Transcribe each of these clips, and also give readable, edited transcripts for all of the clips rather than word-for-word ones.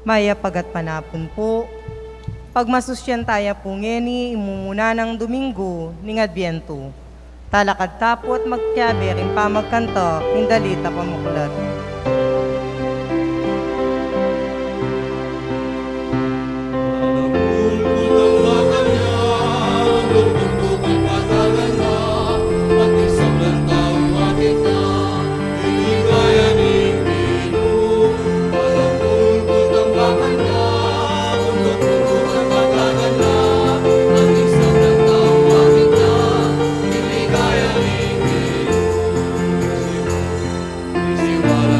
Maya pagat panapon po. Pagmasusyan taya po ngeni imumuna ng Domingo ning Adbyento. Talakad tapo at magtiyabe rin pa magkanta hindalita pamuklat. Siwa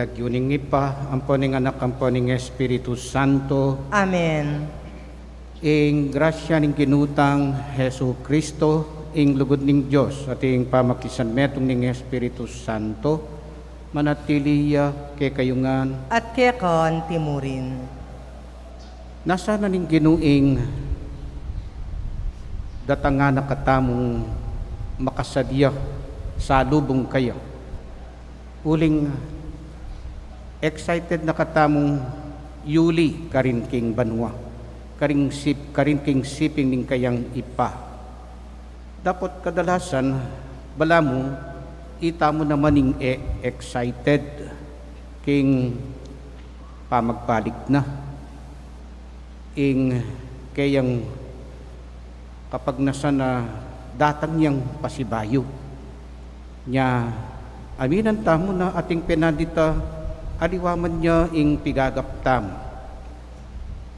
nagyuning ipa, amponing anak, amponing Espiritu Santo, Amen. ing grasya ning kinutang Hesu Kristo, ing lugod ning Dios at ing pamakisan metong ning Espiritu Santo, manatiliya kay kayungan. At kekon timurin. Nasa na ning ginuing datanga na katamong makasadya sa lubong kayo. Uling excited na katamong Yuli karin king banwa. Karin king siping ning kayang ipa. Dapat kadalasan bala mo ita mo naman ning excited king pamagpalig na. Ing kayang kapag nasa na datang niyang pasibayo nya aminan tamo na ating penadita aliwaman niya ing pigagaptam,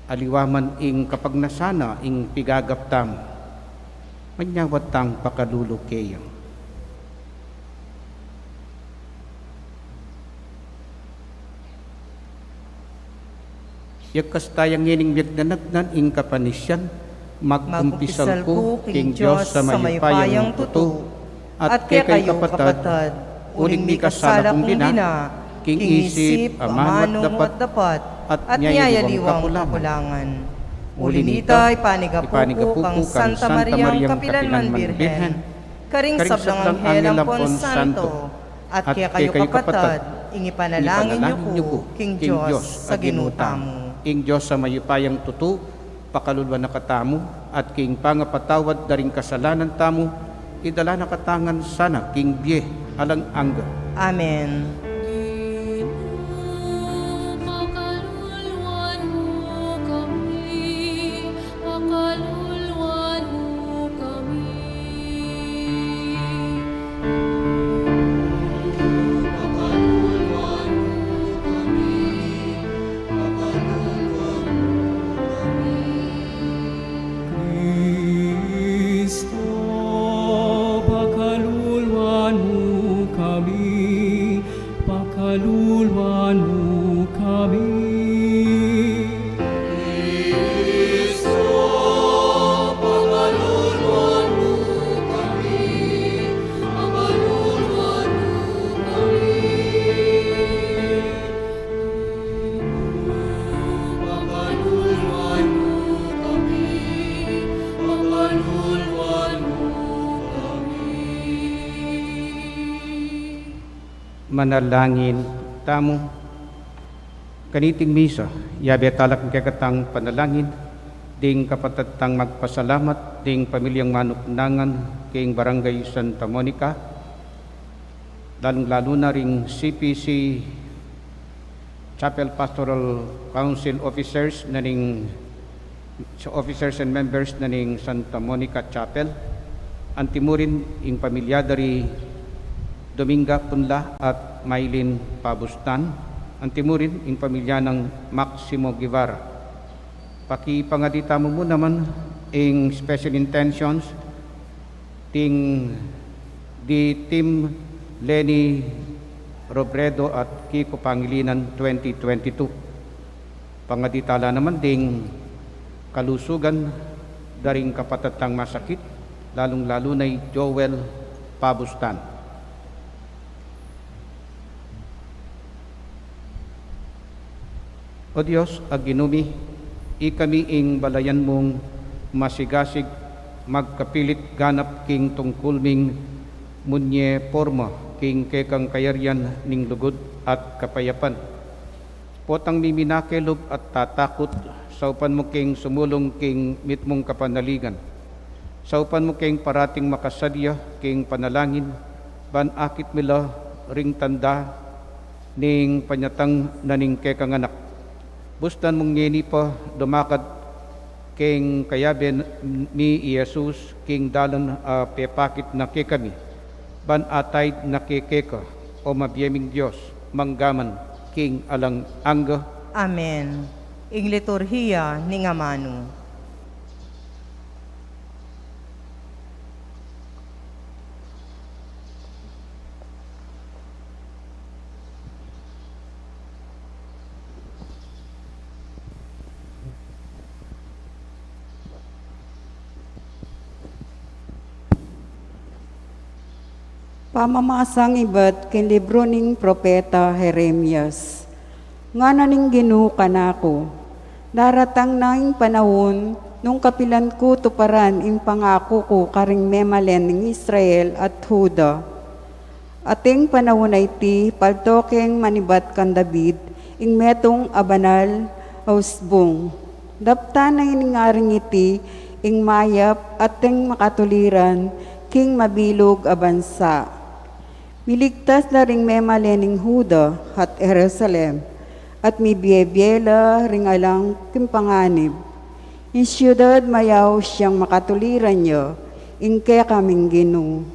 aliwaman ing kapag nasana ing pigagaptam manyawatang pakalulu kayo. Yakas tayang ngining biyagdanagnan ing kapanisyan magkumpisal ko king Diyos sa mayupayang tuto at kay kayo kapatad uling mi kasala kong dina king isip amano at dapat at nyayaliwang kapulangan. Uli nita ipanigapupo kang Santa Mariang Kapilanman Birhen karing sablang Anghel Ampon Santo at kaya kayo kapatad ingi panalangin niyo po king Diyos sa ginutamo. King Diyos sa mayupayang tuto pakalulwa na katamu at king pangapatawad daring kasalanan tamu idala na katangan sana king biye alang angga. Amen. Manalangin tamo kaniting misa yabe talak ng kakatang panalangin ding kapatatang magpasalamat ding pamilyang manuknangan king Barangay Santa Monica lalo na ring CPC Chapel Pastoral Council officers na ning officers and members na ning Santa Monica Chapel antimurin ing pamilya dari Dominga Punla at Maylin Pabustan, antimurin ing pamilya ng Maximo Guevara. Pakipangadita mo naman ing special intentions ting di Team Lenny Robredo at Kiko Pangilinan 2022. Pangaditala naman ding kalusugan daring kapatatang masakit, lalong-lalo na Joel Pabustan. O Diyos, aginumi, ikami ing balayan mong masigasig, magkapilit ganap king tungkulming munye porma king kekang kayaryan ning lugod at kapayapan. Potang miminakelog at tatakot, saupan mo king sumulong king mitmong kapanaligan. Saupan mo king parating makasadya king panalangin, ban akit mila ring tanda ning panyatang naning kekang anak. Bustan mong ngeni pa dumakad king kayaben ni Jesus king dalan pepakit na kekami ban atay na kekeka o mabiyeming Diyos manggaman king alang angga. Amen. Ing liturhiya ni nga manu. Pamamasang iba't ken libro ning propeta Jeremias. Nga naning Ginoo kanako, daratang naing panahon nung kapilan ko tuparan ing pangako ko karing memalen ning Israel at Huda. Ating panahon ay ti paltokeng manibat kan David ing metong abanal ausbong. Dapta na iningaring iti ing mayap at ting makatuliran king mabilog a bansa. Miligtas na ring memalening Huda at Jerusalem at mibiyebiyela ring alang kimpanganib. In siyudad mayaw siyang makatuliran niyo, ing kaya kaming Ginoo.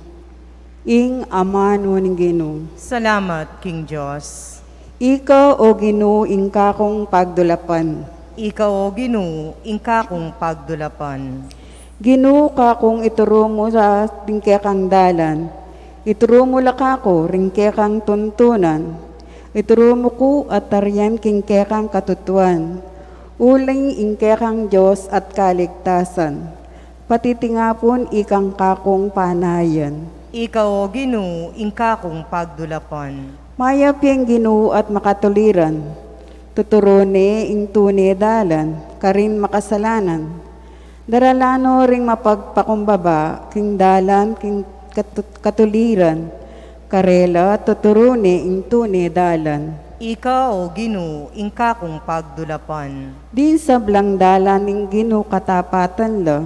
Ing amano ning Ginoo. Salamat, King Diyos. Ikaw o Ginoo ing kakong pagdulapan. Ikaw o Ginoo, ingka kong pagdulapan. Ginoo ka kung ituro mo sa tingkekang dalan. Ituro mo lakako ringkekang tuntunan. Ituro mo ko at tarian kingkekang katutuan. Uling ingkekang Diyos at kaligtasan. Patitingapon ikang kakong panayan. Ikaw o Ginoo, ingka kong pagdulapan. Mayap yung Ginoo at makatuliran. Tuturone ing tune dalan, karin makasalanan. Daralano ring mapagpakumbaba, king dalan, king katuliran. Karela tuturone ing tune dalan. Ikaw o Ginoo, ingka kong pagdulapan. Di sa blang dalan ing Ginoo katapatan la,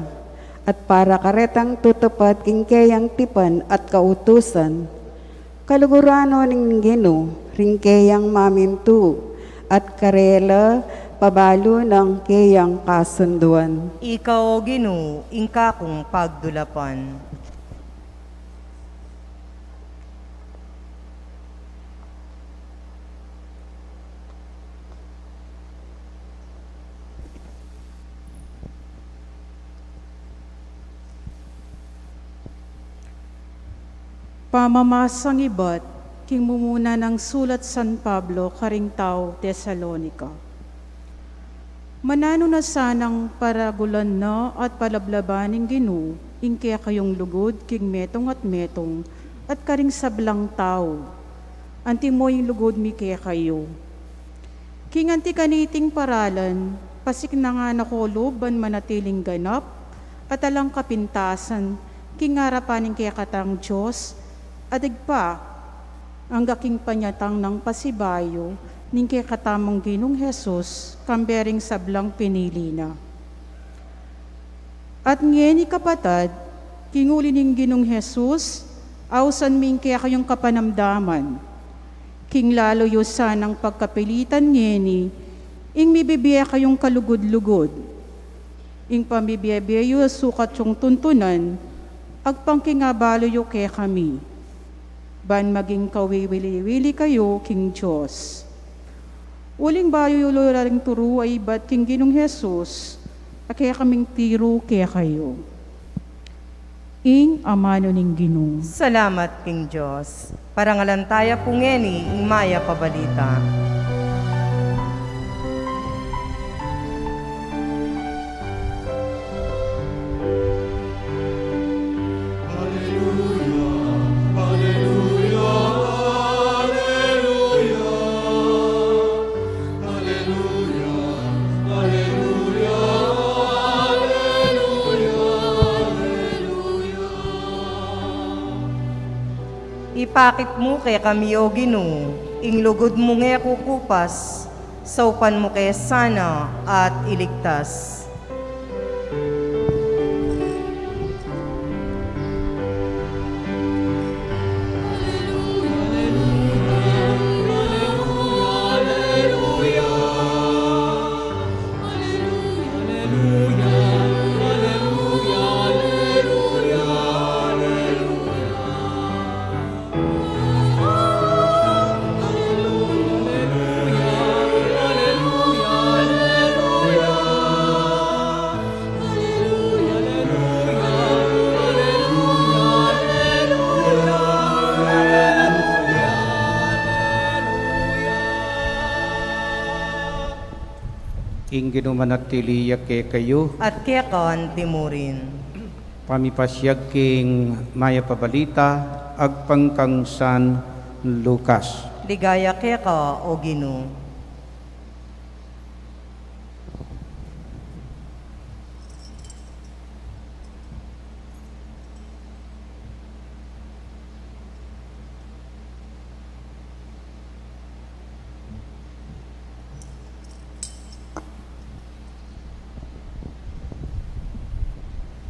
at para karetang tutupad king kayang tipan at kautusan. Kalugurano ning Ginoo, ring kayang mamintu, at karela pabalo ng kayang kasunduan. Ikaw o Ginoo, ingka kong pagdulapan. Pamamasang iba't king mumuna ng sulat San Pablo karing tao Tesalonica. Manano na sanang paragulan na at palablabaning Ginoo, ingkaya kayong lugod king metong at karing sablang tao. Anti mo yung lugod mi kaya kayo. King anti kaniting paralan, pasik na nga nakoloban manatiling ganap, at alang kapintasan, king harapaning kaya katang Diyos, adig pa, ang gaking panyatang ng pasibayo, ning kay katamang Ginong Jesus, kambering sablang pinili na. At ngeni kapatad, kinguli ning Ginong Jesus, awsan ming kaya kayong kapanamdaman. King lalo yusan ang pagkapilitan ngeni, ing mibibiya kayong kalugod-lugod. Ing pamibiyabiyo sukat yung tuntunan, agpangkingabalo yu kaya kami. Ban maging kawiwili-wili kayo, King Diyos. Uling bayo yulo ring turo ay ba't King Ginong Jesus, kaya kaming tiro kaya kayo. Ing amano ning Ginoo. Salamat, King Diyos. Parangalantaya pungeni, ing maya pabalita. Ipakit mo kay kami o Ginoo, ing lugod mo nga kukupas, saupan mo kay sana at iligtas. Ing ginumanatiliya ke kayo, At kekan timurin. Pamipasyag king Maya Pabalita, agpangkang San Lucas. Ligaya kaya ka, O Ginoo.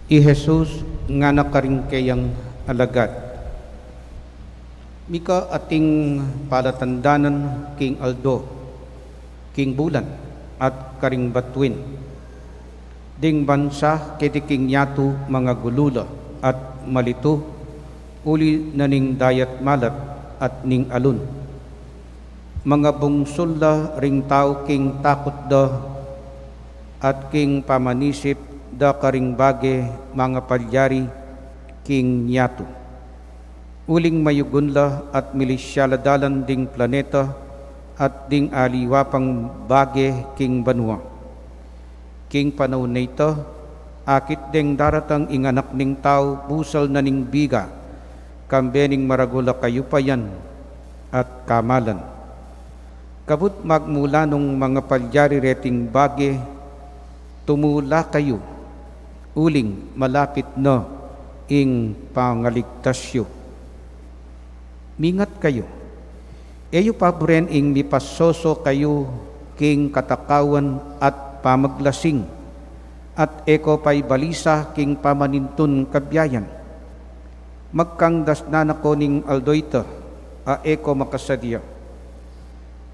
I Jesus nga nakaringkayang alagad. Mika ating palatandanan king Aldo, king Bulan, at karing Batwin. Ding bansa kiti king Yato mga gulula at malito, uli na ning dayat malat at ning alun. Mga bungsol la ring tao king takot da at king pamanisip da karing bage mga palyari king Yato. Uling mayugunla at milisyaladalan ding planeta at ding aliwapang bage king banwa. King panahon na ito, akit ding daratang inganak ning tao busal na ning biga, kambening maragula kayo pa yan at kamalan. Kabut magmula nung mga palyari reting bage, tumula kayo, uling malapit na ing pangaligtasyo. Mingat kayo, eyo pabren ing mipasoso kayo king katakawan at pamaglasing, at eko pa'y balisa king pamanintun kabyayan. Magkangdas na nako ning aldoyta, a eko makasadya.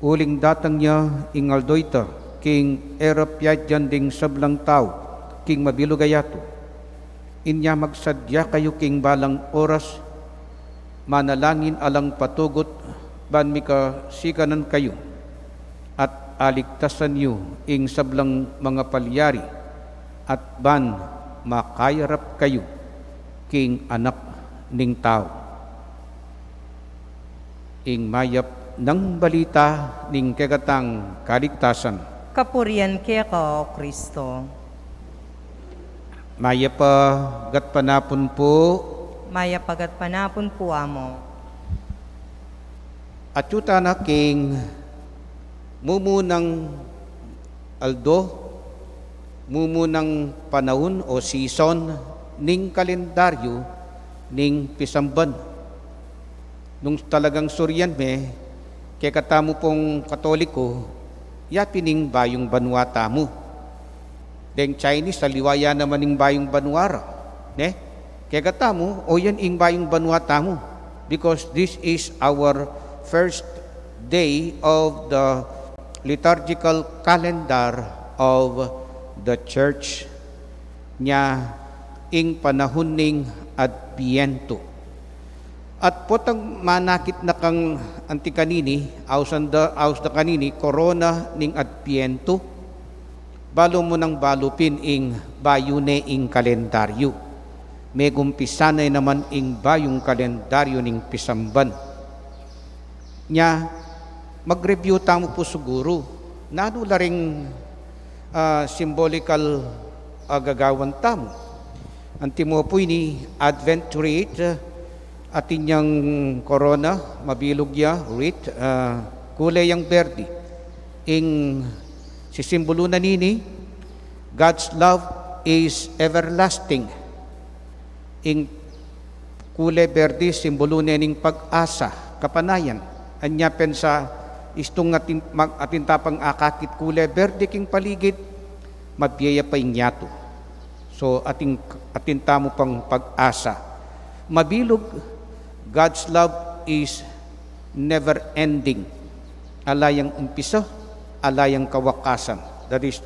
Uling datang niya ing aldoyta, king erapyadyan ding sablang tao, king mabilugayato. Inya magsadya kayo king balang oras, manalangin alang patugot, ban mika sikanan kayo, at aligtasan niyo ing sablang mga palyari, at ban makayarap kayo king anak ning tao. Ing mayap ng balita ning kagatang kaligtasan. Kapurian kaya ka, O Kristo. Maya pa gat panapon po, Maya pagat panapon po amo. at yuta na king mumunang Aldo, mumunang panahon o season ning kalendaryo ning pisamban. Nung talagang suryan me, kaya katamo pong Katoliko, yapining bayong banwata mo. Deng Chinese, saliwaya naman ning bayong banwara. Ne? Kaya katamo, o yan ing bayong banwata mo. Because this is our first day of the liturgical calendar of the church nya ing panahon ning Adbiento. At potang manakit na kang antikanini, aus da kanini, korona ning Adbiento, balo mo nang balupin ing bayune ing kalendaryo. May gumpisanay naman ing bayong kalendaryo ning pisamban. Nya, mag-review tamo po siguro. Nano la ring symbolical agagawan tamo. Antimo po ini Advent rite, atin yang corona, mabilog ya, rite, kulay yang berdi. Ing sisimbolo na nini, God's love is everlasting. Ing kulay berdi, simbolo ning pag-asa, kapanayan. Anya pensa, istong atin tapang akakit kulay berdi king paligid, mabiyaya pa ing Yato. So atin tamo pang pag-asa. Mabilog, God's love is never ending. Alayang umpisa, alayang kawakasan. That is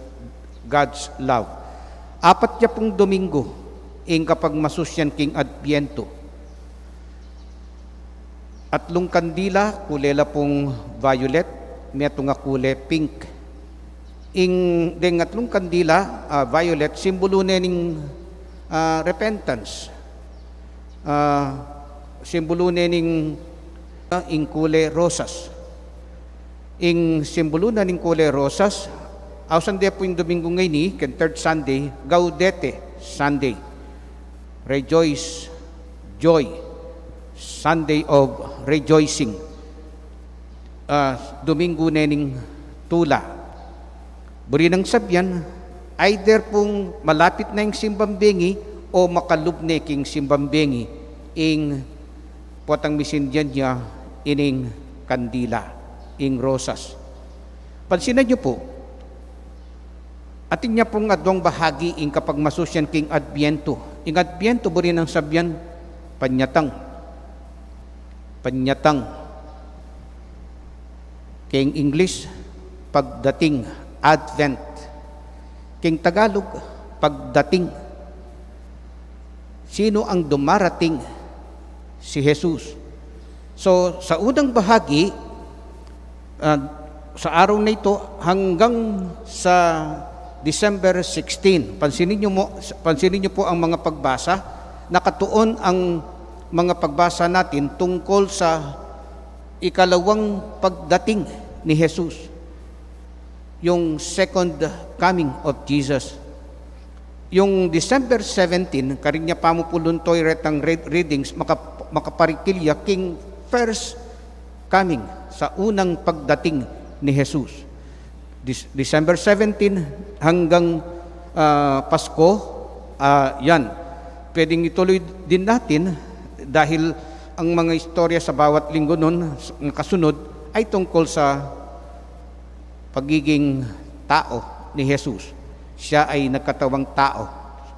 God's love. Apat niya pong Domingo, ing kapag masusyan king Adbiento. Atlong kandila, kulela pong violet, meto nga kulay pink. Ing deng atlong kandila, violet, simbolo na ning repentance. Simbolo na ning ing kulay rosas. Ing simbolo na ning kulay rosas, awsan dia po yung Domingo ngayon, third Sunday, Gaudete Sunday. rejoice, joy, Sunday of rejoicing, Domingo nening tula. Buri ng sabyan, either pong malapit na yung simbambengi o makalubne king simbambengi ing potang misindyan niya ining kandila, ing rosas. Pansinan niyo po, ating niya pong adwang bahagi ing kapag masusyan king Adbiento. Ing Adbiento buri ng sabyan, panyatang. King English, pagdating, Advent. King Tagalog, pagdating. Sino ang dumarating? Si Jesus. So, sa unang bahagi, sa araw na ito, hanggang sa December 16, pansinin niyo po ang mga pagbasa, nakatuon ang mga pagbasa natin tungkol sa ikalawang pagdating ni Jesus, yung second coming of Jesus. Yung December 17, karinya pamupuluntoy retang readings, makaparikilya king first coming, sa unang pagdating ni Jesus. December 17 hanggang Pasko, yan. Pwedeng ituloy din natin dahil ang mga istorya sa bawat linggo nun, kasunod, ay tungkol sa pagiging tao ni Jesus. Siya ay nagkatawang tao.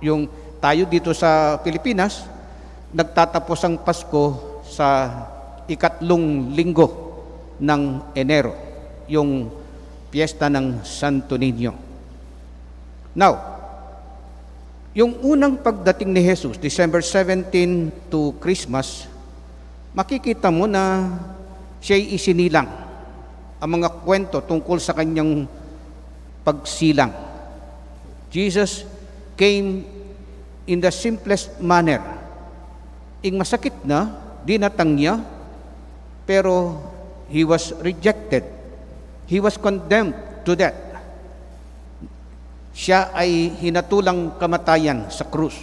Yung tayo dito sa Pilipinas, nagtatapos ang Pasko sa ikatlong linggo ng Enero, yung piyesta ng Santo Niño. Now, yung unang pagdating ni Jesus, December 17 to Christmas, makikita mo na siya'y isinilang. Ang mga kwento tungkol sa kanyang pagsilang. Jesus came in the simplest manner. Ing masakit na, dinatang niya, pero he was rejected. He was condemned to death. Siya ay hinatulang kamatayan sa krus.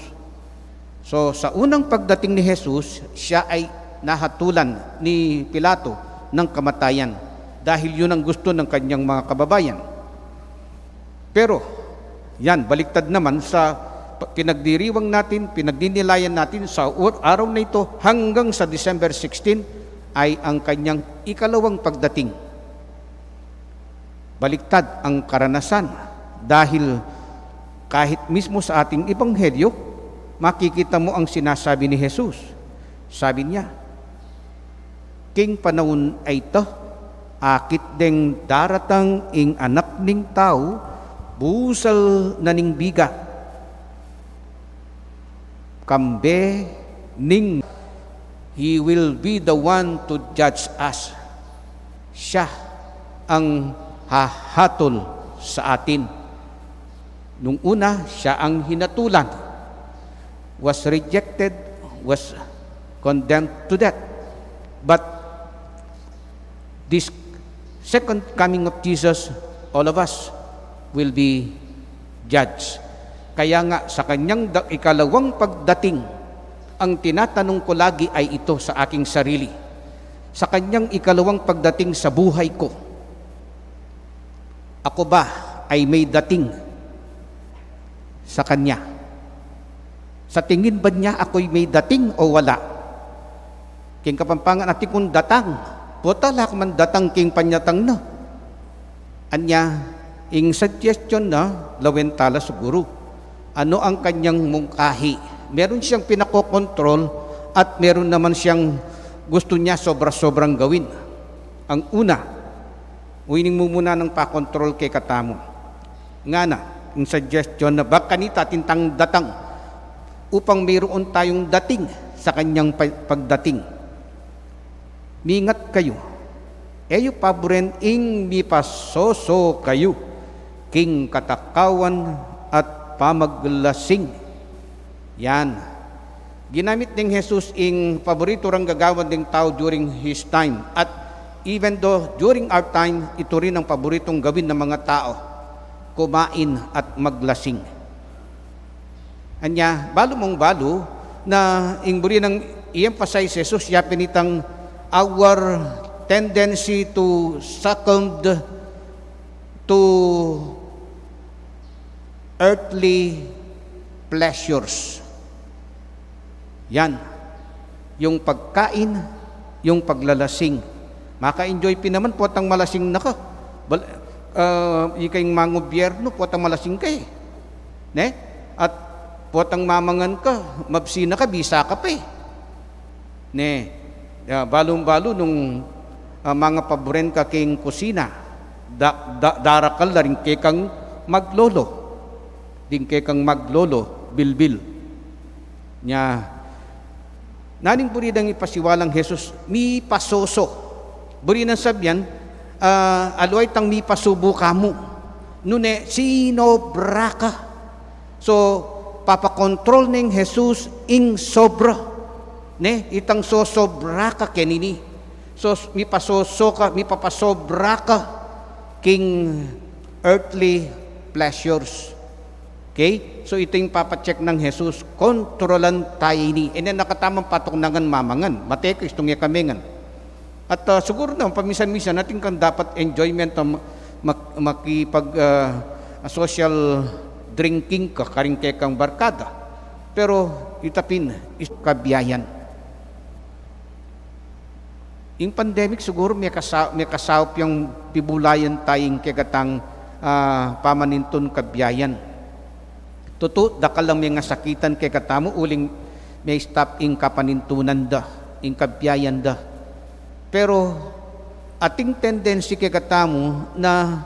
So sa unang pagdating ni Jesus, siya ay nahatulan ni Pilato ng kamatayan dahil yun ang gusto ng kanyang mga kababayan. Pero yan, baliktad naman sa pinagdiriwang natin, pinagdinilayan natin sa araw na ito hanggang sa December 16 ay ang kanyang ikalawang pagdating. Baliktad ang karanasan dahil kahit mismo sa ating ebanghelyo, makikita mo ang sinasabi ni Jesus. Sabi niya, king panahon ay ito, akit deng daratang ing anak ning tao, busal na ning biga. Kambe ning, he will be the one to judge us. Siya ang hahatol sa atin. Nung una, siya ang hinatulan, was rejected, was condemned to death. But this second coming of Jesus, all of us will be judged. Kaya nga sa kanyang ikalawang pagdating, ang tinatanong ko lagi ay ito sa aking sarili. Sa kanyang ikalawang pagdating sa buhay ko, ako ba ay may dating sa kanya? Sa tingin ba niya ako'y may dating o wala? King kapampangan ati kung datang, putalak man datang king panyatang na. Anya, ing suggestion na, lawentala siguro. Ano ang kanyang mungkahi? Meron siyang pinakokontrol at meron naman siyang gusto niya sobra-sobrang gawin. Ang una, wining mo muna ng pakontrol kay katamo. Nga na, yung suggestion na baka nita tintang datang upang mayroon tayong dating sa kanyang pagdating. Mingat kayo. Eyo paboren ing mipasoso kayo king katakawan at pamaglasing. Yan. Ginamit ng Jesus ing paborito rang gagawan ng tao during his time. At even though during our time, ito rin ang paboritong gawin ng mga tao, kumain at maglasing. Anya, balo mong balo, na ingburi ng i-emphasize Jesus, yapin itang our tendency to succumb to earthly pleasures. Yan. Yung pagkain, yung paglalasing. Maka-enjoy naman po atang malasing na ka. Ikay mga gobyerno, po atang malasing ka eh. Ne? At po atang mamangan ka, mabsina ka, bisa ka pa eh. Ne? Balong-balo nung mga paboren ka king kusina, darakal na rin kay kang maglolo. Din kay kang maglolo, bilbil. Nya, naning buridang ipasiwalang Jesus, mi pasoso. Buri ng sabyan, aloy tang mi pasubo kamo. Nune, sinobra ka. So, papakontrol ng Jesus ing sobra. Ne, itang sobra ka kenini. So, mi pasoso ka, mi papasobra ka king earthly pleasures. Okay? So ito yung papacheck ng Jesus, kontrolan tayo ni. And then nakatamang patuknangan mamangan. Mateko, istong yakamingan. At siguro na, paminsan-minsan natin kang dapat enjoyment makipag social drinking ka, karing kekang barkada. Pero itapin, kabiyayan. Yung pandemic siguro may kasawap yung pibulayan tayong kegatang pamaninton kabiyayan. Tuto, dakal lang may nga sakitan kay katamo, uling may stop ing kapanintunan da, ing kabiyayan da. Pero, ating tendency kay katamo na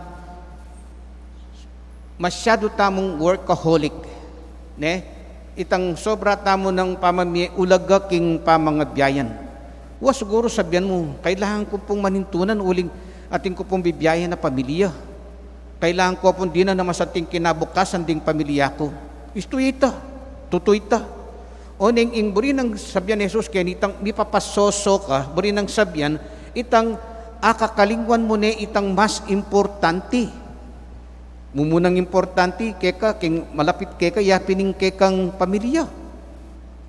masyado tamong workaholic, ne? Itang sobra tamo ng pamamiyay, ulaga king pamangabyayan. Siguro sabihan mo, kailangan ko pong manintunan, uling ating ko pong bibiyayan na pamilya. Kailangan ko pong di na masating kinabukasan ding pamilya ko. Isto ita, tutoy ita. O neng buri ng sabyan ni Jesus, kaya itang mipapasoso ka, buri ng sabyan, itang akakalingwan mo ne itang mas importante. Mumunang importante, keka, king malapit keka, yapining kekang pamilya.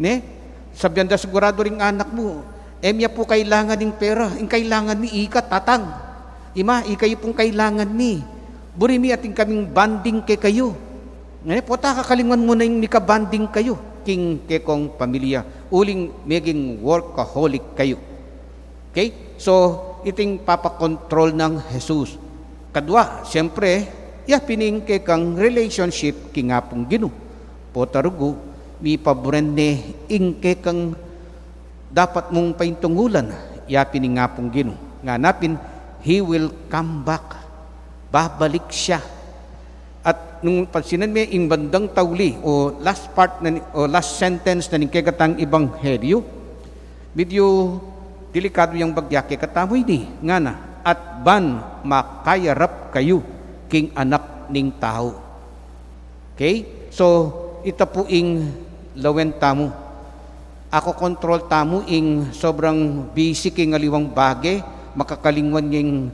Ne? Sabyan da sigurado ring anak mo, emya po kailangan ng pera, kailangan mi ikat tatang. Ima, ikayo pong kailangan mi. Buri mi ating kaming banding kay kayo. Ngayon po kakalimutan mo na yung mikabanding kayo. King kekong pamilya. Uling maging workaholic kayo. Okay? So, iting papakontrol ng Jesus. Kadwa, siyempre, pining kekang relationship kingapong Gino. Potarugo, mi paboren ne ing kekang dapat mong paintungulan. Pining ngapong Gino. Nganapin, He will come back. Babalik siya. At nung pansinan may ing bandang tauli o last part na, o last sentence na ning kegatang ebanghelyo, medyo delikado yung bagyake katamoy ni nga na, at ban makayarap kayo king anak ning tao. Okay? So ita po ing lawen tamo. Ako kontrol tamo ing sobrang busy king aliwang bagay, makakalingwan yung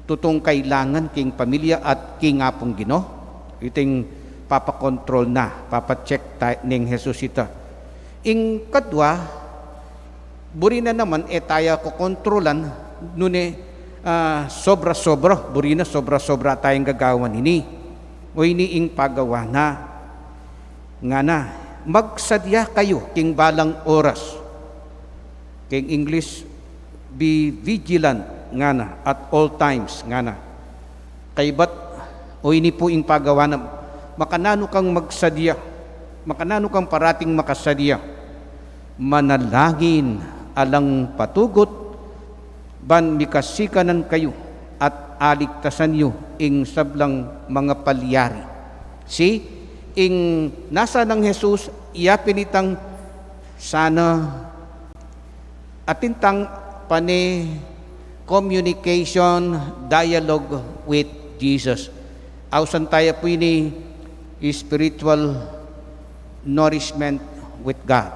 tutong kailangan king pamilya at king apong Gino. Iting papakontrol na, papacheck ning Jesus ita. Ing kadwa, buri na naman tayo ko kontrolan, nune sobra-sobra, buri na sobra-sobra tayong gagawan ini. O ini ing pagawa na. Nga na, magsadya kayo king balang oras. King English, be vigilant nga na, at all times nga na. Kaybat, o ini po ing pagawa na, makanano kang magsadya, makanano kang parating makasadya, manalangin alang patugot, ban mikasikanan kayo, at aligtasan nyo ing sablang mga palyari. Ing nasa ng Jesus, iyapinitang sana atintang communication, dialogue with Jesus. Ausan tayo po ini spiritual nourishment with God.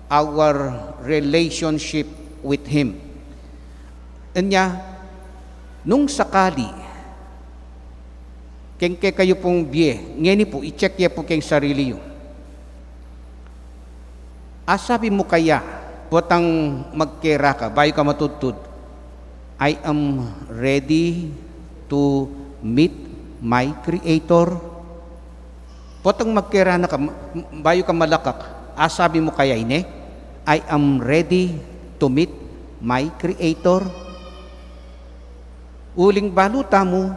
Our relationship with Him. Anya, nung sakali, kengke kayo pong biye, ngeni po, i-check ya po keng sarili yun. Asabi mo kaya, potang magkera ka, bayo ka matutod, I am ready to meet my Creator. Potang magkera na ka, bayo ka malakak, asabi mo kaya ini, I am ready to meet my Creator. Uling baluta mo,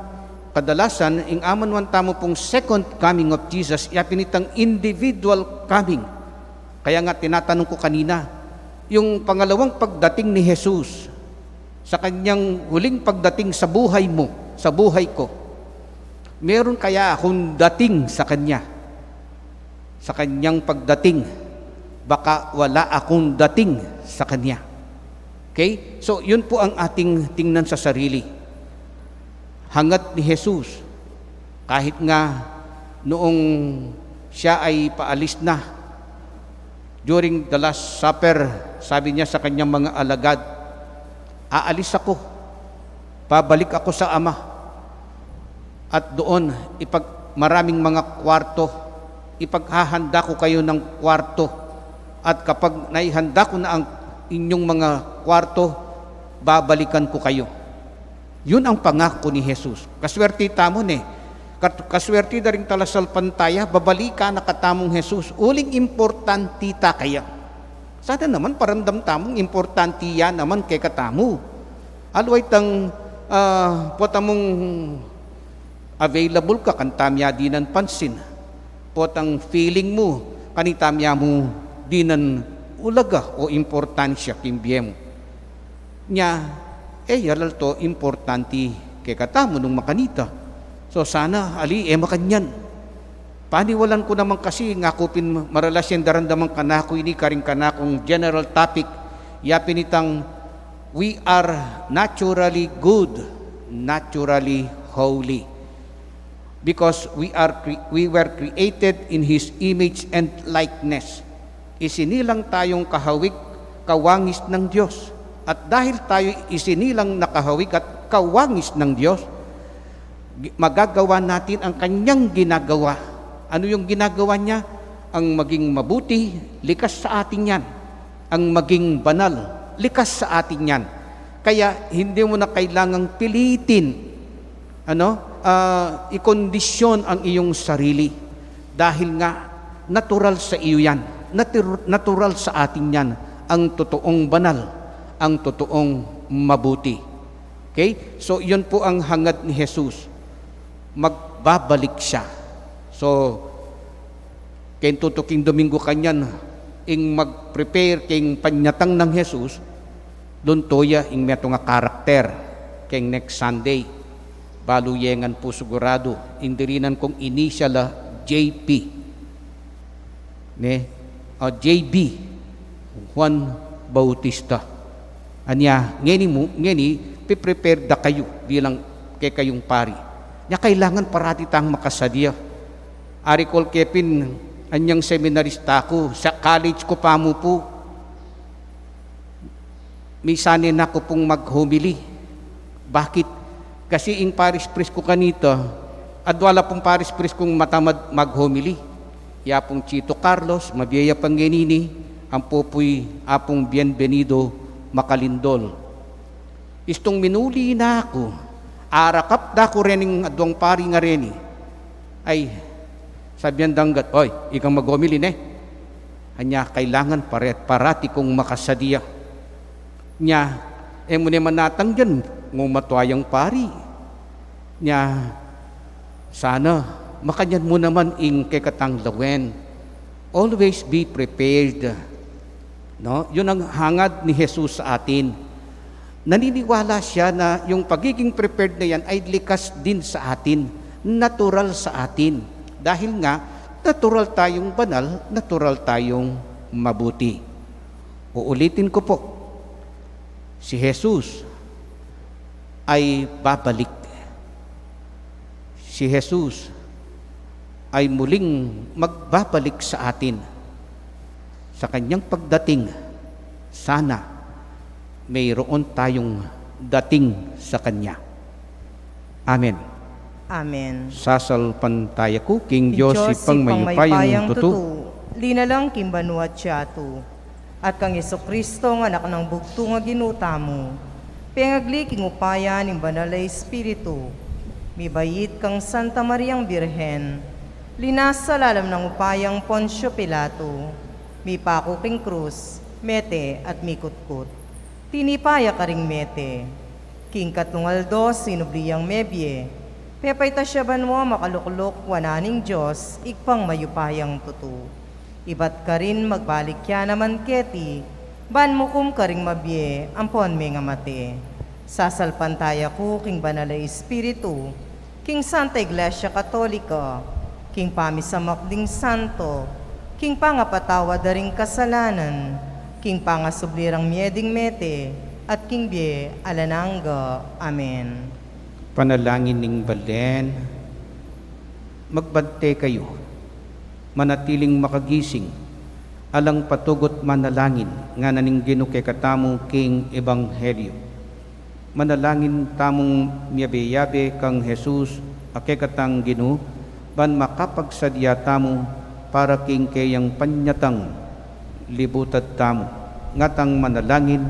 kadalasan, ing aman tamo pong second coming of Jesus, yapinitang individual coming. Kaya nga tinatanong ko kanina, yung pangalawang pagdating ni Jesus, sa kanyang huling pagdating sa buhay mo, sa buhay ko, meron kaya akong dating sa kanya? Sa kanyang pagdating, baka wala akong dating sa kanya. Okay? So, yun po ang ating tingnan sa sarili. Hangat ni Jesus, kahit nga noong siya ay paalis na, during the Last Supper, sabi niya sa kanyang mga alagad, aalis ako, pabalik ako sa Ama, at doon maraming mga kwarto, ipaghahanda ko kayo ng kwarto, at kapag naihanda ko na ang inyong mga kwarto, babalikan ko kayo. Yun ang pangako ni Jesus. Kaswerte tamon kaswerte na rin talasal pantaya, babalika na katamong Jesus. Uling importante ta kaya. Sana naman paramdam tamong importante yan naman kay katamu. Alway tang potamong available ka, kantamya dinan pansin. Potang feeling mo, kanitamya mo dinan ulaga o importansya kimbiye mo. Nya, yalal to importante kay katamu nung makanita. So sana, makanyan. Paniwalan ko naman kasi, ngakupin maralasyan daramdaman kanako ini, karing kanakong general topic, yapinitang, we are naturally good, naturally holy. Because we were created in His image and likeness. Isinilang tayong kahawig, kawangis ng Diyos. At dahil tayo isinilang nakahawig at kawangis ng Diyos, magagawa natin ang kanyang ginagawa. Ano yung ginagawa niya? Ang maging mabuti, likas sa atin yan. Ang maging banal, likas sa atin yan. Kaya hindi mo na kailangang pilitin, ikondisyon ang iyong sarili. Dahil nga, natural sa iyo yan. Natural sa atin yan. Ang totoong banal, ang totoong mabuti. Okay? So, yun po ang hangad ni Jesus. Magbabalik siya. So, kaya tutuking Domingo kanyan, ing mag-prepare king panyatang ng Jesus, doon toya ing meto nga karakter, king next Sunday, baluyengan po sigurado, indirinan kong initial JP, JB, Juan Bautista. Anya, ngeni, piprepare da kayo bilang kay kayong pari. Nya kailangan parati tang makasadya. Ari kol kepin anyang seminarista ko sa college ko pa mo po. Misanin ako pong maghumili. Bakit? Kasi ing Paris Priest ko kanita, adwala pong Paris Priest kong matamad maghumili. Ya pong Chito Carlos, mabiyaya pang genini, ang pupuy apong Bienvenido Makalindol. Istong minuli na ako. Arakap da ko rening adwang pari nga reni. Ay, sabihan danggat, oy, ikang magumili Anya, kailangan parati kong makasadiya. Nya, mo naman natang dyan, ngumatwayang pari. Nya, sana, makanyan mo naman ing kekatang lawen. Always be prepared. No? Yun ang hangad ni Jesus sa atin. Naniniwala siya na yung pagiging prepared na yan ay likas din sa atin, natural sa atin. Dahil nga, natural tayong banal, natural tayong mabuti. Uulitin ko po, si Jesus ay babalik. Si Jesus ay muling magbabalik sa atin. Sa kanyang pagdating, sana mayroon tayong dating sa Kanya. Amen. Amen. Sasalpantaya ko, King Diyos ipang mayupayang tutu. Linalang kimbanuat siya to. at kang Kristo nga anak ng bugto nga ginuta mo. Pengagliking upayan ng banal na Espiritu, mibayit kang Santa Mariang Birhen, linas sa lalam ng upayang Poncio Pilato, mipako king krus, mete at mikutkut. Tinipaya ka ring mete, king katungaldo sinubliyang mebye, pepay tasyaban mo makaluklok wananing Diyos, ikpang mayupayang tutu. Ibat ka rin magbalik ya naman keti, ban mo kum ka ring mabye, ampon may nga mate. Sasalpantaya ko king banal na Espiritu, king Santa Iglesia Katolika, king pamisamakding santo, king pangapatawa daring kasalanan, king pangasublirang mieding mete, at king bie alanangga. Amen. Panalangin ning Balen, magbante kayo, manatiling makagising, alang patugot manalangin, nga naning ginuke katamo king Ebanghelyo. Manalangin tamong miyabe-yabe kang Jesus, akekatang Ginu, ban makapagsadya tamo para king kayang panyatang libutad tamo. Ngatang manalangin,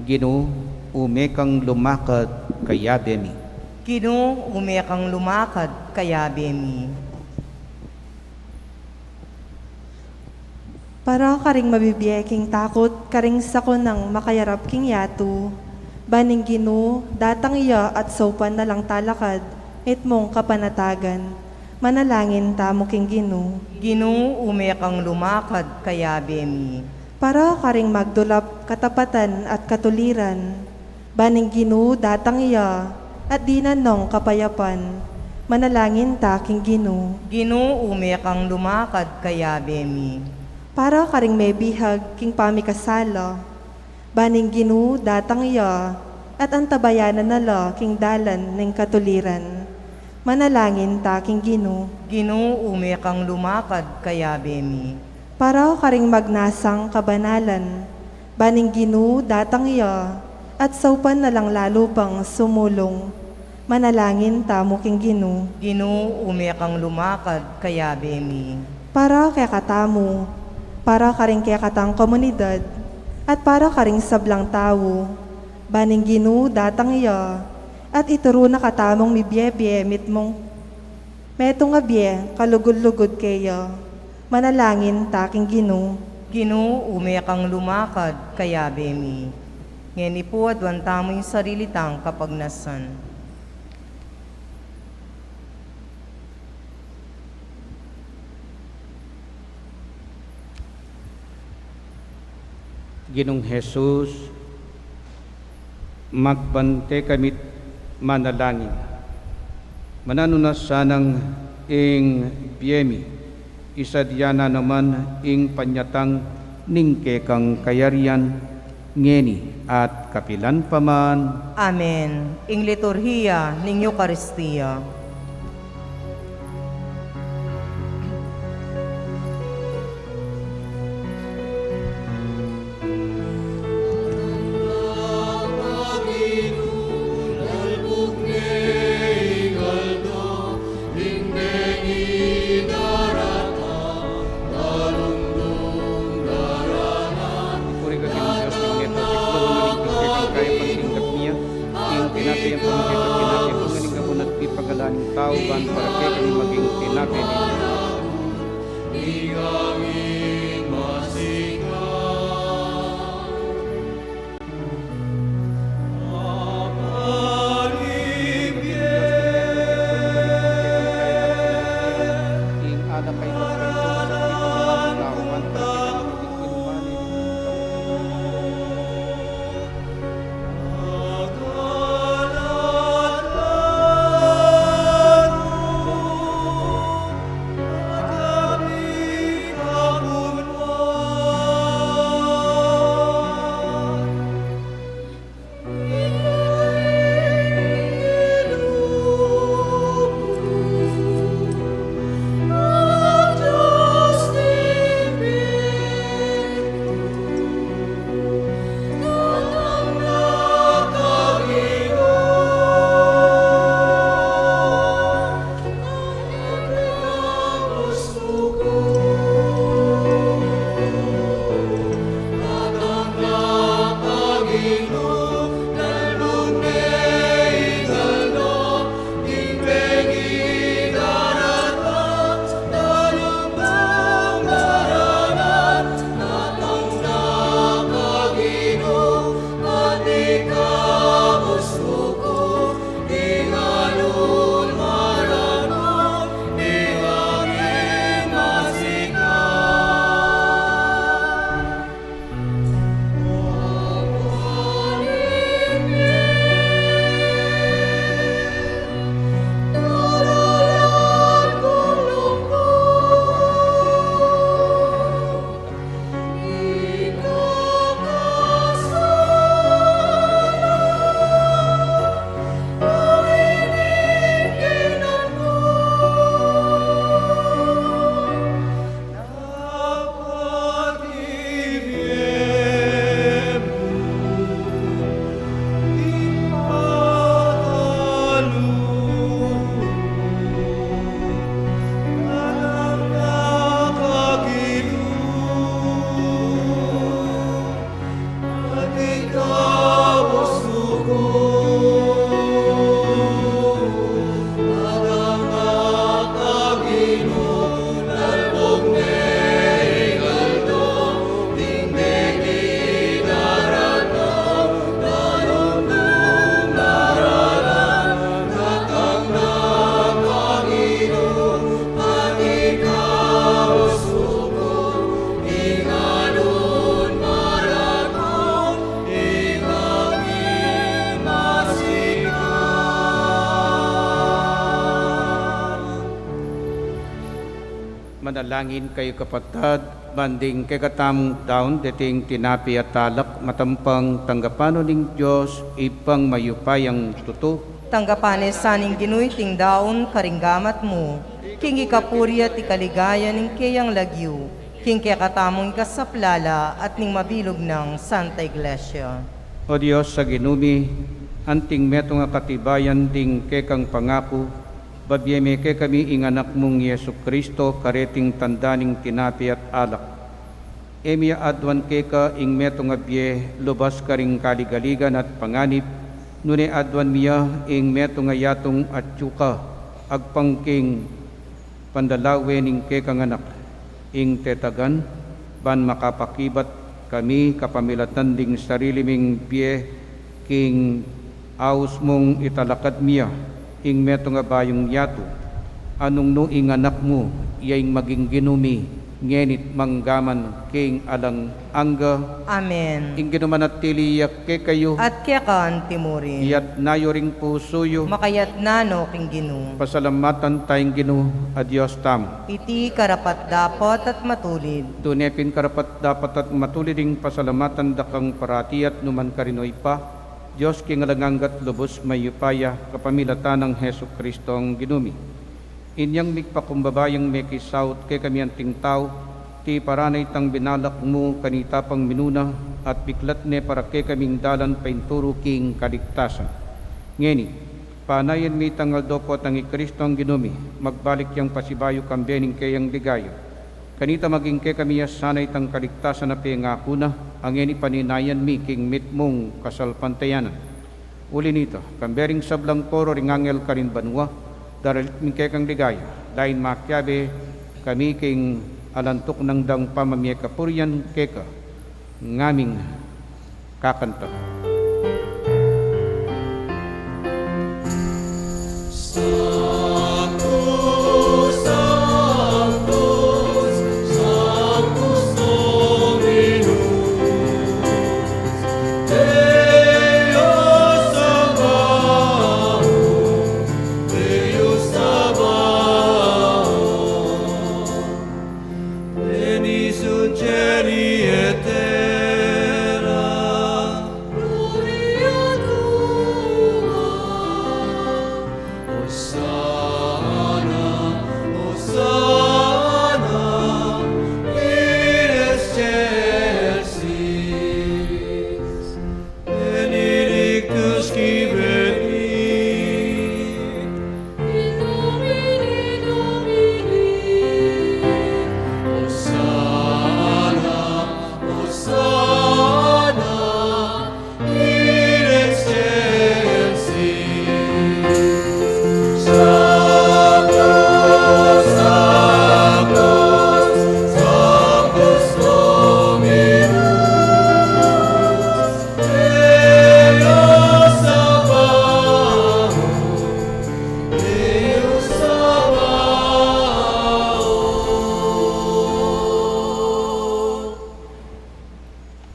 Ginu, umekang lumakad kayabe mi. Gino, umekang lumakad kaya bemi. Para karing mabibiyeking takot, karing sako ng makayarap king yatu, baning Gino, datang iya at sopan na lang talakad, itmong kapanatagan. Manalangin tamo king Gino. Gino, umekang lumakad kaya bemi. Para karing magdulap katapatan at katuliran, baning Gino, datang iya at dinanong kapayapan. Manalangin ta king Gino. Gino, umekang lumakad kaya bemi. Para karing may bihag king pamikasala, baning Gino, datang iya at antabayanan nala king dalan ng katuliran. Manalangin ta king Gino. Gino, umekang lumakad kaya bemi. Para karing magnasang kabanalan, baning Gino, datang iya at saupan na lang lalo pang sumulong. Manalangin tamo king Gino. Gino, umekang lumakad kaya bemi. Para kaya katamo, para karing kaya katang komunidad, at para karing sablang tao, baning Gino, datang iya at ituro na katamong mibyebye mitmong metong abye kalugod-lugod kaya. Manalangin taking Gino. Gino, umekang lumakad kaya bemi. Ngeni po adwan tamo yung sarili tang kapagnasan. Ginong Jesus, magbante kamit manalangin. Mananunas sanang ing biyemi, isadyana naman ing panyatang ningke kang kayarian, ngeni at kapilan paman. Amen. Ing liturhiya ning Eucharistia. Puri ka Ginong Diyos ng neto, tiklo mo naling kang kaya pagsinggap niya, ing tinapay ang pamagkita tinapay, kung galing ka mo nagpipagalaan yung tao, ban para kayo kami maging tinapay ninyo. Ing ada kay Lord, sa pipagalaan yung tao, ban para kayo kami maging tinapay ninyo. Manalangin kayo kapatad, banding kay katamong daon, dating tinapi at talak, matampang tanggapanon ng Diyos, ipang mayupayang tuto. Tanggapanes saning ginuy ting daon karinggamat mo, king ikapuri at ikaligaya ning kayang lagyu, king kaya katamong ikasaplala at ning mabilog ng Santa Iglesia. O Diyos sa ginumi, anting meto nga katibayan ding kekang pangako, babyeme ke kami inganak mong Yesu Kristo kareting tandaning tinapi at alak. Emya adwan keka ing meto nga bye lubas karing kaligaligan at panganib, nune adwan miya ing meto nga yatong at tsuka, agpangking pandalawe ning kekang anak, ing tetagan, ban makapakibat kami kapamilatan ding sarili ming bye, king aus mong italakad miya, ing meto nga bayong yato, anong no ing anak mo, iyang maging ginumi, ngenit manggaman king alang angga, Amen. ing ginuman at tiliyak ke kayo, At kaya kaan timurin, iyat nayo ring pusoyo, makayat nano king ginu, pasalamatan tayong ginu, adios tam. iti karapat dapat at matulid. Dunepin karapat dapat at matuliding pasalamatan dakang parati at numan karinoy pa, Diyos king alanganggat lubos mayupaya kapamilatan ng Heso Kristo ang ginumi. Inyang migpakumbabayang mekisaut kay kami anting tao, ti paranay tang binalak mo kanita pang minuna at biklat ne para kay kaming dalan painturo king kaligtasan. Ngeni, panayan mi tangal dopo at ang Kristo ang ginumi, magbalik yang pasibayo kambening kayang ligayo. Kanita maging kay kami sanay tang kaligtasan na pengako na, ang eni paninayan mi king mitmong kasalpantayanan. Uli nito, kambering sablang koro ringangel karin banwa, daralit mi kay kang ligaya, dahin makyabe kami king alantok ng dang pamamye kapuryan keka, ngaming kakanta.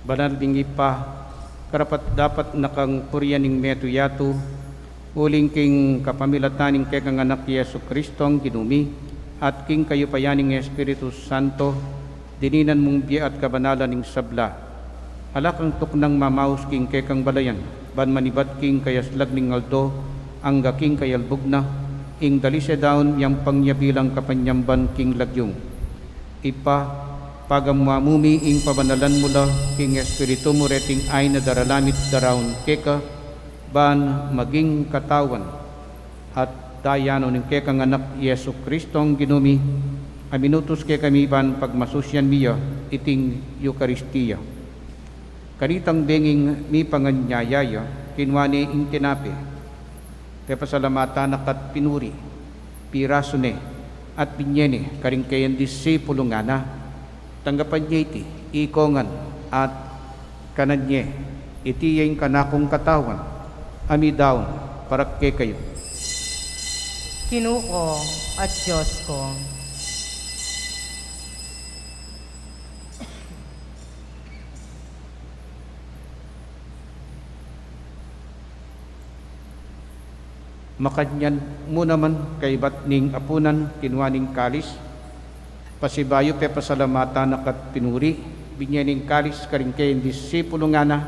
Banal bingi pa, karapat dapat nakang puryaning meto yato, uling king kapamilataning kekang anak Yesu Kristo ang ginumi, at king kayo payaning Espiritu Santo, dininan mong biya at kabanalan ng sabla. Halakang tuknang mamaus king kekang balayan, ban manibat king kayaslag ning aldo, angga king kayalbog na, ing dalise daon yang pangyabilang kapanyamban king lagyong. Ipa, pagamamumi ing pabanalan mula king Espiritu mo reting ay na daralamit daraon keka, ban maging katawan at dayano ng kekang anak Yesu Kristo ang ginumi, aminutos kay kami ban pagmasusyan miya iting Eukaristiya. Kanitang benging mi panganyayaya, kinwani ing tinapi, kay pasalamatan nakat pinuri, pirasone at pinyene karing kayan disipulo nga na, tanggapan niya iti, ikongan at kananye, iti yung kanakong katawan, ami daon, para kay kayo. Kinuko at Diyos ko. Makanyan mo naman kay batning apunan, kinwaning kalis, Pasibayo pe pasalamatan nakat pinuri, binyaning kalis karingkayin disipulo nga na,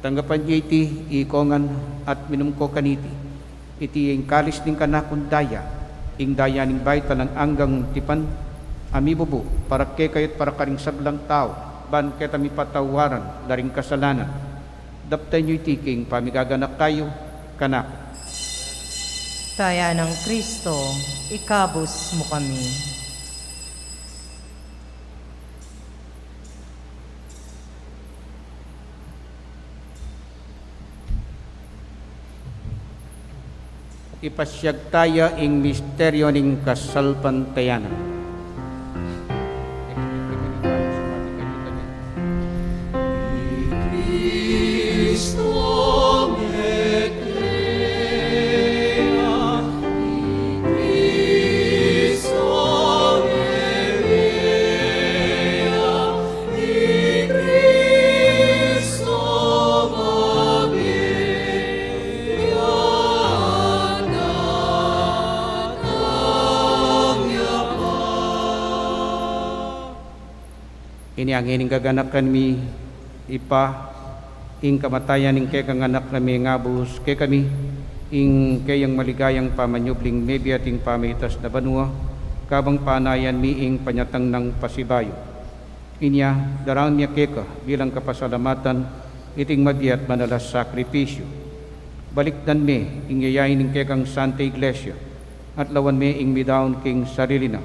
tanggapan niya iti ikongan at minum ko kaniti. Iti yung kalis ning kanakon daya, ing daya ning bay talang anggang tipan, amibubu, para ke kayot para karing sablang tao, ban kita mi patawaran, daring kasalanan. Daptay niyo iti king pamigaganak kayo, kanak. Daya ng Kristo, ikabos mo kami. Ipasyag tayo ing misteryo ning kasalpantayanan. Ini ang ining gaganakan mi ipa ing kamatayan ing kay kang anak na may ngabus kay kami ing kayang maligayang pamanyubling maybe ating pamitas na banua kabang panayan mi ing panyatang ng pasibayo. Inya darang niya keka bilang kapasalamatan iting madiat manalas sakripisyo. Balikdan me ing yayain ing kekang Santa Iglesia at lawan me ing midaon king sarili na.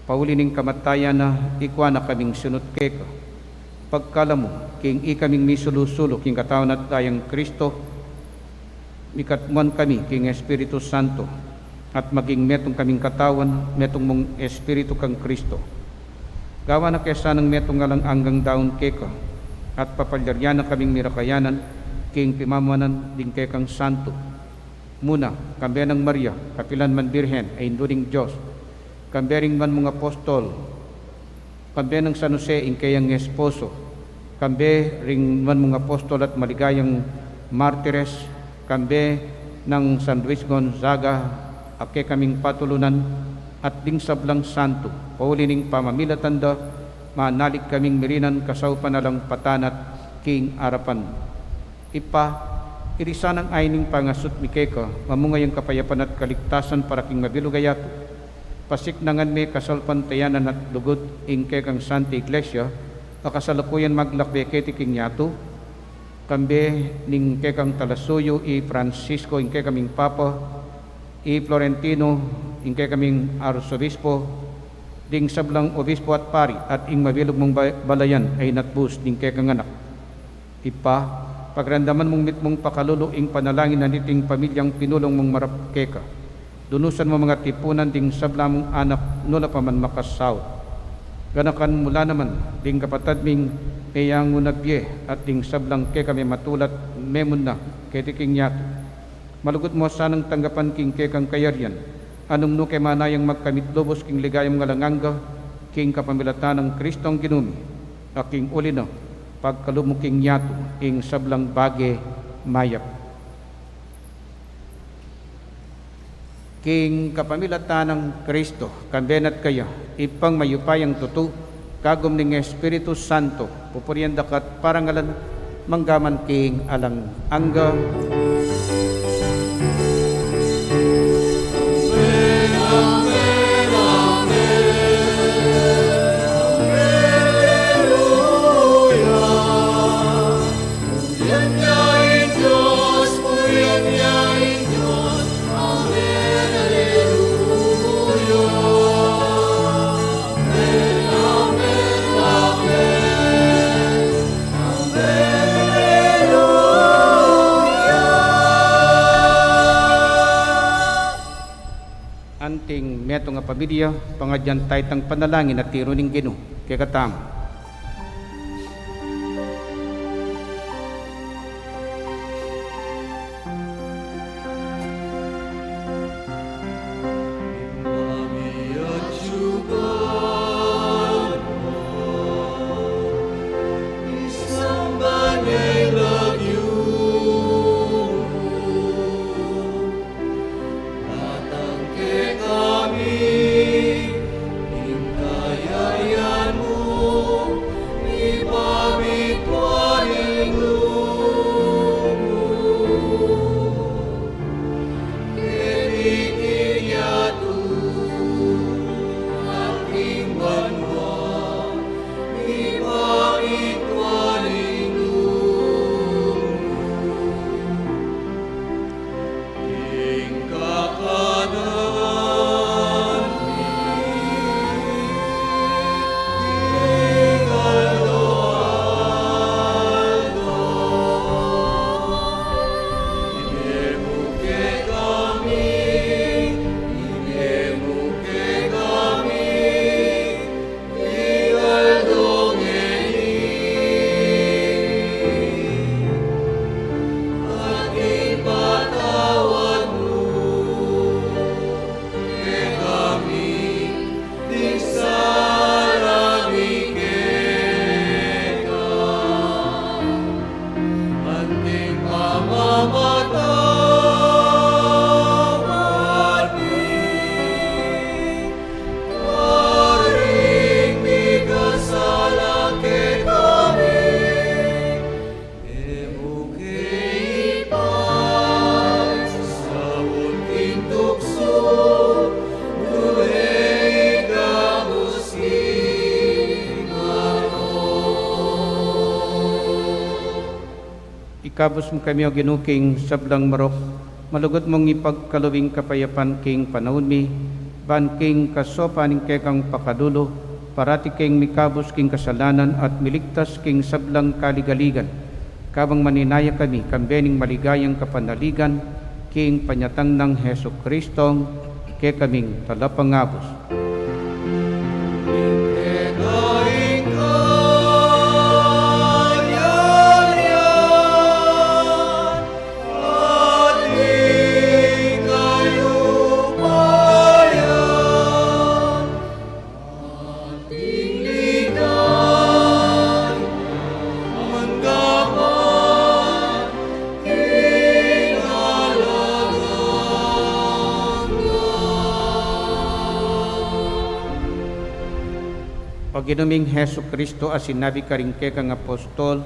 Paulining kamatayan na ikwa na kaming sunod keka. Pagkalamo, king ikaming misulusulok king katawan at dayang Kristo, mikatmuan kami king Espiritu Santo, at maging metong kaming katawan, metong mong Espiritu kang Kristo. Gawa na kesa ng metong ngalang anggang daon keka, at papalyaryan na kaming mirakayanan, king pimamanan ding kekang Santo. Muna, kambe ng Maria, kapilan man Birhen, ay induring Diyos, kambering man mga apostol, kambe ng San Jose ing kayang esposo, kambe ring man mga apostol at maligayang martires, kambe ng San Luis Gonzaga, ake kaming patulunan, at ding sablang santo, paulining pamamilatanda, manalig kaming mirinan kasaw panalang patanat king arapan. Irisan ang aining pangasut mikeka, mamungay ang kapayapan at kaligtasan para king mabilugayato. Pasiknangan me kasalpantayanan at lugod ing kekang Santa Iglesia, akasalukuyan maglakbe keti king yato, kambe ning kekang Talasuyo i Francisco ing kekaming Papa, i Florentino ing kekaming Arsobispo, ding sablang Obispo at Pari, at ing mabilog mong balayan ay natbus ding kekang anak. Pagrandaman mong mitmong pakalulo ing panalangin na niting pamilyang pinulong mong marapkeka. Dunusan mo mga tipunan ding sablamong anak nula pa man makasaw. Ganakan mula naman ding kapatad ming peyang unabye at ding sablang ke kami matulat memon na ketiking yato. Malugot mo sanang tanggapan king kekang kayaryan. Anong no kay manayang magkamitlobos king ligayang ngalanganga king kapamilatan ng Kristong ginumi. Aking uli no pagkalumuking yato ing sablang bage mayap. King kapamilatan ng Kristo, kambenat kaya, ipang mayupayang tutu, kagom ning Espiritu Santo, pupurian dakat parangalan, manggaman king alang angga. Anting meto nga pamilya, pangadyan taytang panalangin at tiro ning Ginoo kay katam. Kami, ing kay Ikabos mo kami o ginuking sablang marok, malugod mong ipagkalubing kapayapan king panahon mi, ban king kasopaning kekang pakadulo, parati king mikabos king kasalanan at miligtas king sablang kaligaligan. Kabang maninaya kami, kambening maligayang kapanaligan, king panyatang ng Heso Kristong, ke kaming talapangabos. Ginuming Heso Kristo as sinabi ka rin ke kang apostol,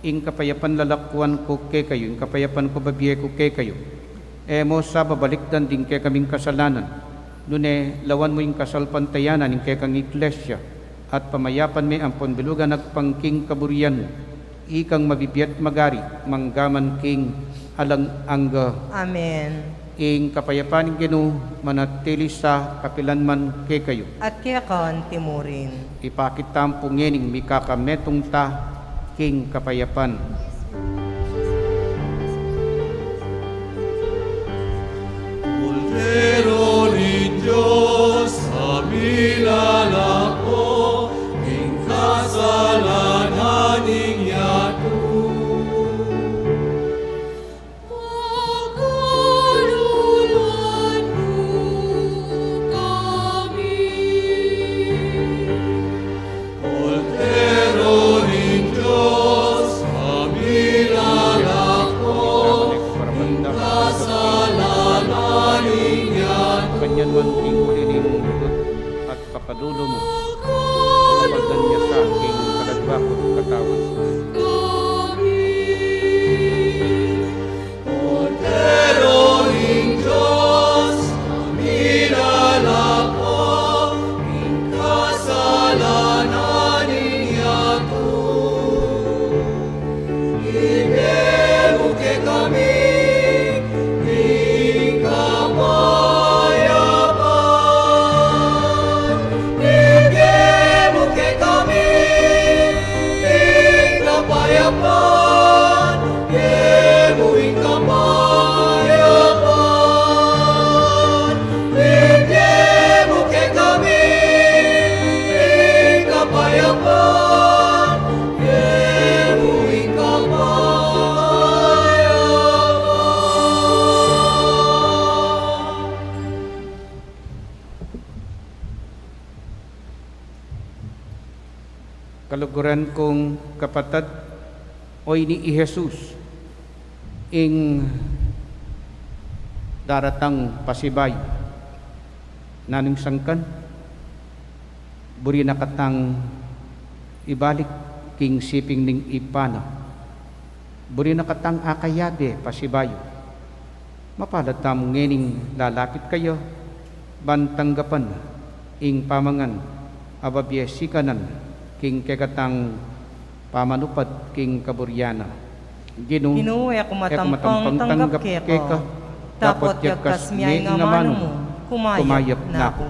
ing kapayapan lalakwan ko ke kayo, ing kapayapan ko babiye ko ke kayo. Mo sa babalikdan din ke kaming kasalanan, nune lawan mo ing kasalpantayanan ing ke kang iglesia, at pamayapan may ampon bilugan nagpangking kaburian mo, ikang mabibiyat magari, manggaman king alang angga. Amen. Ing kapayapan ng Ginoo manatili sa kapilanman ke kayo. At kaya kan timurin. Ipakita ang pungening mikakametong ta king kapayapan. Voltero ni Diyos sa milala ko, king kasalanan yato. Kanyan man king ulining lugot at pakadulo mo, kapagdan niya sa king kalagwakot katawan. Cordero ng Diyos, milala ko, king kasalanan yato. Ibebo ke kami, king kapayapan. Ibebo ke kami, king kapayapan. Ibebo kapayapan. Ibebo ke kami, king kapayapan. Ibebo kapayapan. Kaluguran kong kapatid, oy ni Jesus, ing daratang pasibay, naning sangkan, buri nakatang ibalik king siping ning ipana, buri nakatang akayabe pasibayo, mapalad tam ngening lalapit kayo, bantanggapan, ing pamangan, ababye sikanan, king kegatang pamanupad king kaburyana. Ginoo ako matampang tanggap keka. Tapot yakas miyay nga mano mo, kumayap na ako.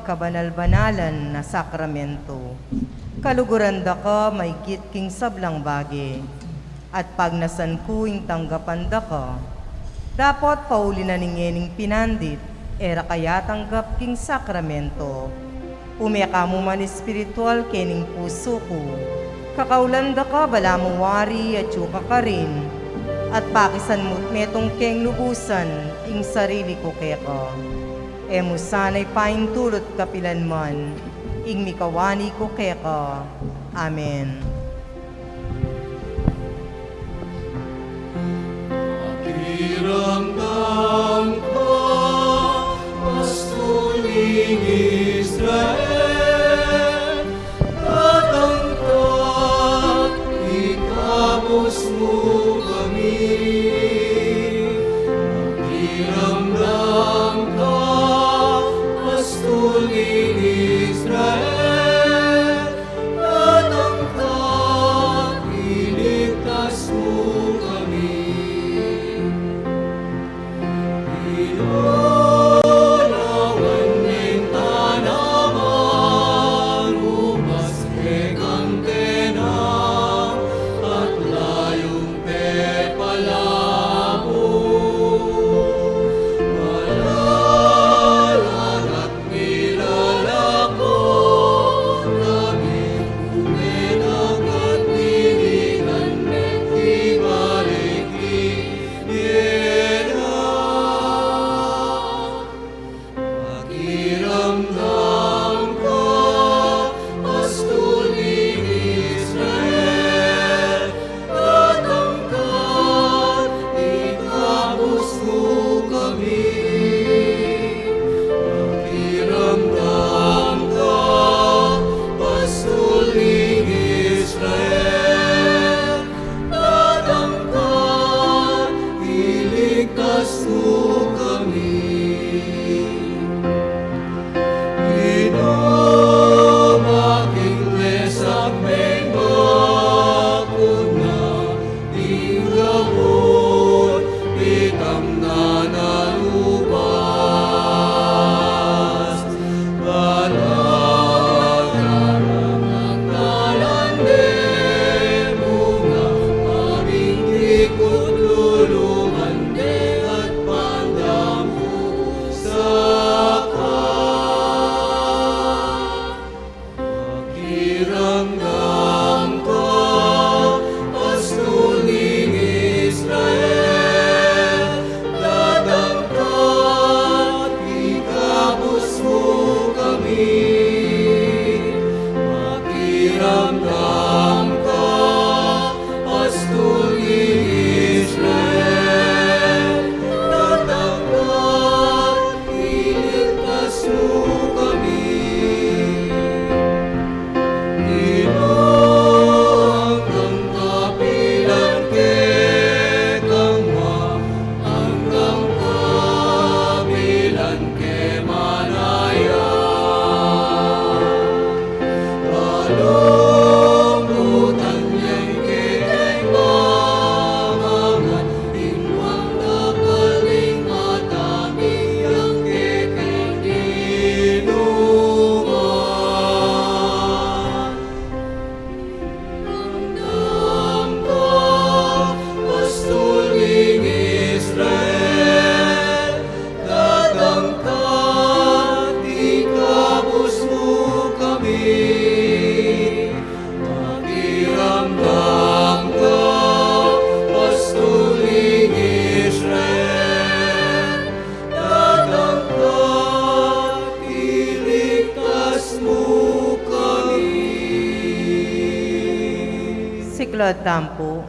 Kabanal-banalan na sakramento. Kaluguran da ka, may king sablang bagi. At pag nasan kuing tanggapan da ka, dapat pauli na ningening pinandit, era kaya tanggap king sakramento. Umeka mo man espiritual kening puso ko, kakaulan da ka bala mo wari at yuka ka rin, at pakisan mo't metong keng lubusan, ing sarili ko keka. Emo sana'y paintulot kapilan man, ing mikawani ko keka. Amen. Iramdam ko, pastuling Israel, katangkat, ikabos mo kami. Iramdam ka, pastuling Israel, Lord Dampo.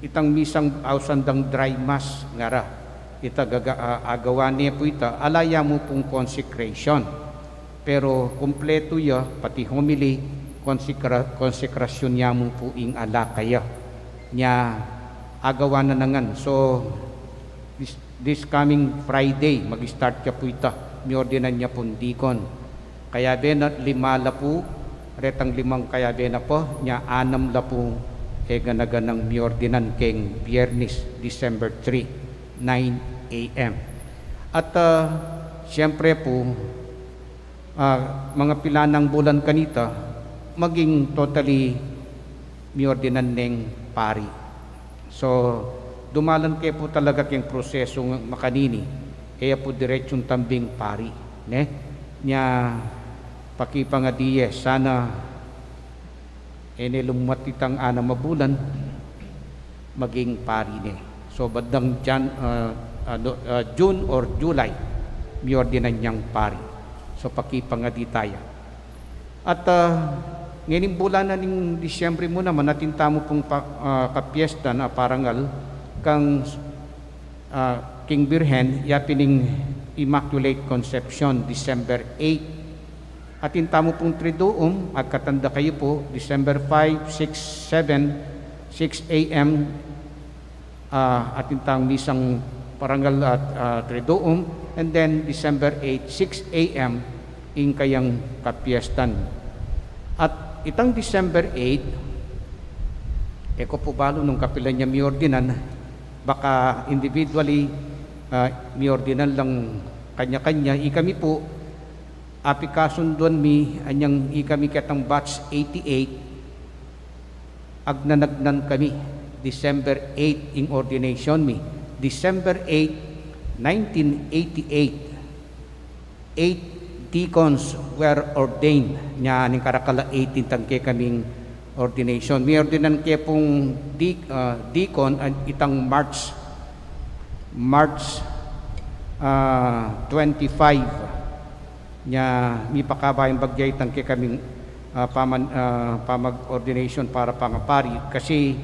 Itang misang ausandang dry mass ngara ita agawan niya po ita alaya mo pong consecration pero kompleto ya pati homily konsekrasyon niya mo po ing ala kaya niya agawan na nangan. So this coming Friday mag-start ka po ita mi ordinan niya pong deacon kaya benat 5 la po retang 5 kaya bena po niya 6 la po ganaganang miordinan keng Biyernes, December 3, 9 a.m. At siyempre po, mga pilanang bulan kanita, maging totally miordinan ng pari. So, dumalan kayo po talaga keng proseso makanini, kaya po diretsong tambing pari. Ne? Nya, pakipangadiye, sana lumatitang 6 mabulan maging pari ne. So badang June or July miordinan niyang pari. So pakipangadi tayo. At ngayon bulan na ning Disyembre mo naman natin tamo pong kapiesta na parangal kang King Birhen yapining Immaculate Conception December 8. Atin tamo pong Triduum at katanda kayo po December 5, 6, 7, 6 a.m. Atin tang misang parangal at Triduum, and then December 8, 6 a.m. in kayang kapiestan. At itang December 8, eko po balo nung kapilan niya miordinan, baka individually miordinan lang kanya-kanya, ikami po, apikason doon anyang ikami katang batch 88, agnanagnan kami, December 8 in ordination December 8, 1988, 8 deacons were ordained nya ning karakala 18 tangke kaming ordination. May ordinan ke pong deacon itang March 25 nya mi pakabayang bagyay tangke kaming pamag-ordination para pangapari kasi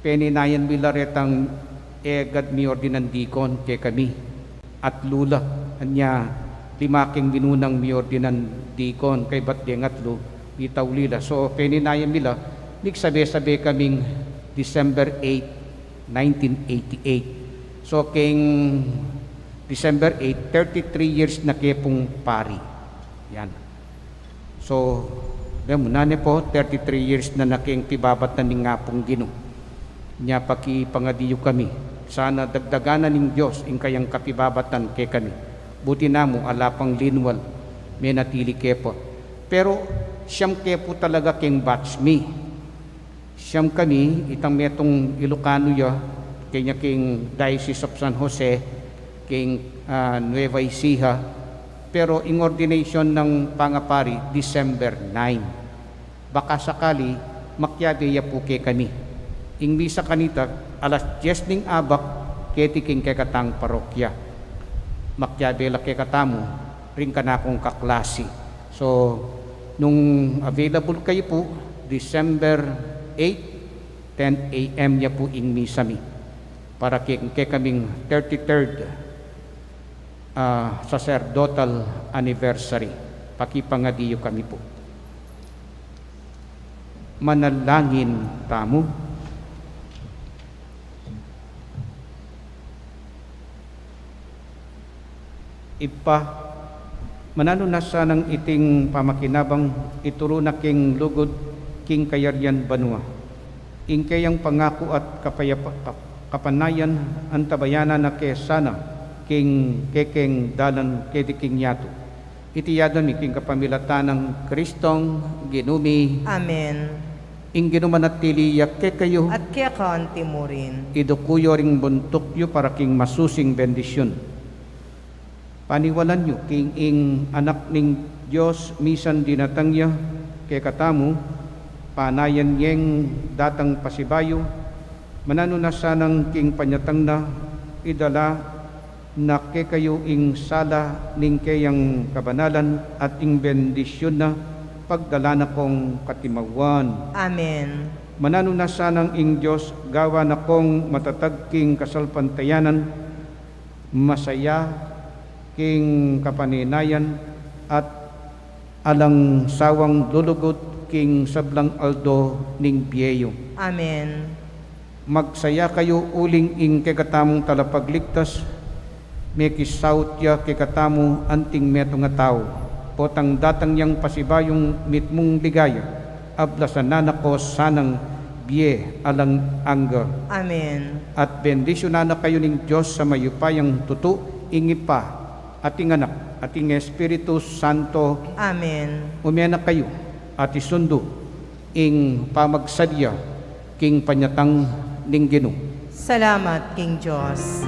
peninayan milaretang egad mi ordinan deacon ke kami at lula anya limaking binunang mi ordinan deacon kay bat dengatlo bitaw lila. So peninayan mila nigsabi-sabi kaming December 8, 1988. So king December 8, 33 years na kepong pari. Yan. So, munane po, 33 years na naking pibabat na ning ngapong Ginoo. Nya pakipangadiyo kami. Sana dagdaganan ning Dios ing kayang kapibabatan ke kami. Buti namo alapang linwal may natili kepo. Pero siyam kepo talaga king batch me. Siyam kami itang metong Ilocano ya kanya king Diocese of San Jose king Nueva Ecija, pero in ordination ng pangapari December 9. Baka sakali makyabeya po ke kami. Ing misa kanita alas 10 ning abak keti king kekatang parokya. Makyabela ke katamo ring kanakong kaklase. So nung available kayo po December 8, 10 a.m. niya po ing misa mi para ke kaming 33rd sacerdotal anniversary. Pakipangadiyo kami po. Manalangin tamo. Manano na sanang iting pamakinabang ituro na king lugod king kayaryan banwa. Ing kayang pangako at kapanayan ang tabayana na kesana king kekeng dalan kediking yato. Itiyadan mi king kapamilatan ng Kristong ginumi. Amen. Ing ginumanatili ke kayo. At kaya kaanti mo rin. Idukuyo ring buntok yu para king masusing bendisyon. Paniwalan yu king ing anak ning Diyos misan dinatangya ke katamu panayan yeng datang pasibayo manano na sanang king panyatang na idala na ke kayo ing sala ning kayang kabanalan at ing bendisyon na pagdala na kong katimawan. Amen. Manano na sanang ing Diyos gawa na kong matatag king kasalpantayanan, masaya king kapaninayan at alang sawang lulugot king sablang aldo ning biyeyo. Amen. Magsaya kayo uling ing kekatamong talapagligtas, may kisaut ya kikatamu anting meto nga tao, potang datang yang pasibayong mitmong ligaya, ablasan na ko sanang biye alang angga. Amen. At bendisyon na kayo ning Diyos sa mayupayang tutu, ingipa, ating anak, ating Espiritu Santo. Amen. Umena kayo at isundo ing pamagsadya king panyatang ning Ginoo. Salamat, King Diyos.